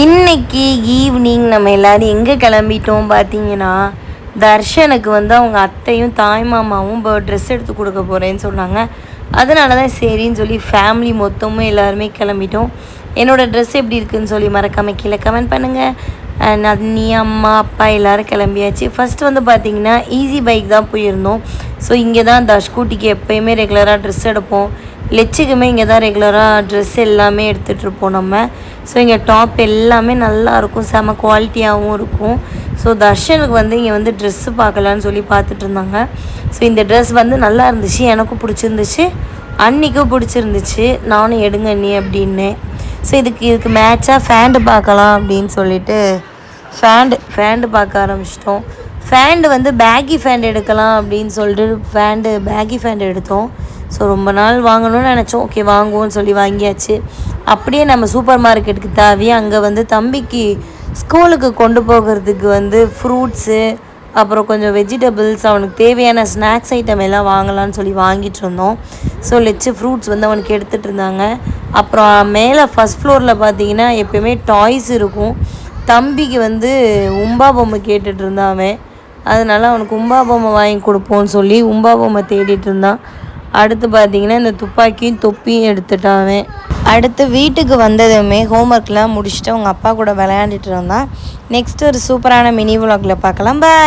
இன்னைக்கு ஈவினிங் நம்ம எல்லோரும் எங்கே கிளம்பிட்டோம் பார்த்தீங்கன்னா, தர்ஷனுக்கு வந்து அவங்க அத்தையும் தாய் மாமாவும் ட்ரெஸ் எடுத்து கொடுக்க போகிறேன்னு சொன்னாங்க. அதனால தான் சரின்னு சொல்லி ஃபேமிலி மொத்தமும் எல்லாருமே கிளம்பிட்டோம். என்னோடய ட்ரெஸ் எப்படி இருக்குதுன்னு சொல்லி மறக்காமல் கீழே கமெண்ட் பண்ணுங்கள். அண்ணி அம்மா அப்பா எல்லோரும் கிளம்பியாச்சு. ஃபஸ்ட்டு வந்து பார்த்திங்கன்னா ஈஸி பைக் தான் போயிருந்தோம். ஸோ இங்கே தான் ஸ்கூட்டிக்கு எப்போயுமே ரெகுலராக ட்ரெஸ் எடுப்போம். லெச்சுக்குமே இங்கே தான் ரெகுலராக ட்ரெஸ் எல்லாமே எடுத்துகிட்ருப்போம் நம்ம. ஸோ இங்கே டாப் எல்லாமே நல்லாயிருக்கும், செம குவாலிட்டியாகவும் இருக்கும். ஸோ தர்ஷனுக்கு வந்து இங்கே வந்து ட்ரெஸ்ஸு பார்க்கலான்னு சொல்லி பார்த்துட்டு இருந்தாங்க. ஸோ இந்த ட்ரெஸ் வந்து நல்லா இருந்துச்சு, எனக்கும் பிடிச்சிருந்துச்சு, அன்னிக்கும் பிடிச்சிருந்துச்சு. நானும் எடுங்க அண்ணி அப்படின்னு. ஸோ இதுக்கு மேட்சாக ஃபேண்டு பார்க்கலாம் அப்படின்னு சொல்லிட்டு ஃபேண்டு பார்க்க ஆரம்பிச்சிட்டோம். ஃபேண்டு வந்து பேகி ஃபேண்ட் எடுக்கலாம் அப்படின்னு சொல்லிட்டு பேகி ஃபேண்ட் எடுத்தோம். ஸோ ரொம்ப நாள் வாங்கணும்னு நினச்சோம். ஓகே வாங்குவோன்னு சொல்லி வாங்கியாச்சு. அப்படியே நம்ம சூப்பர் மார்க்கெட்டுக்கு தாவி அங்கே வந்து தம்பிக்கு ஸ்கூலுக்கு கொண்டு போகிறதுக்கு வந்து ஃப்ரூட்ஸு, அப்புறம் கொஞ்சம் வெஜிடபிள்ஸ், அவனுக்கு தேவையான ஸ்நாக்ஸ் ஐட்டம் எல்லாம் வாங்கலான்னு சொல்லி வாங்கிட்டு இருந்தோம். ஸோ லெச்சு ஃப்ரூட்ஸ் வந்து அவனுக்கு எடுத்துகிட்டு இருந்தாங்க. அப்புறம் மேலே ஃபஸ்ட் ஃப்ளோரில் பார்த்தீங்கன்னா எப்போயுமே டாய்ஸ் இருக்கும். தம்பிக்கு வந்து உம்பா பொம்மை கேட்டுட்டு இருந்தான் அவன். அதனால் அவனுக்கு உம்பா பொம்மை வாங்கி கொடுப்போன்னு சொல்லி உம்பா பொம்மை தேடிட்டு இருந்தான். அடுத்து பார்த்திங்கன்னா இந்த துப்பாக்கியும் தொப்பியும் எடுத்துட்டான். அடுத்து வீட்டுக்கு வந்ததுமே ஹோம்ஒர்க்லாம் முடிச்சுட்டு அவங்க அப்பா கூட விளையாண்டுட்டு இருந்தான். நெக்ஸ்ட் ஒரு சூப்பரான மினி விலாகில் பார்க்கலாம். பாய்.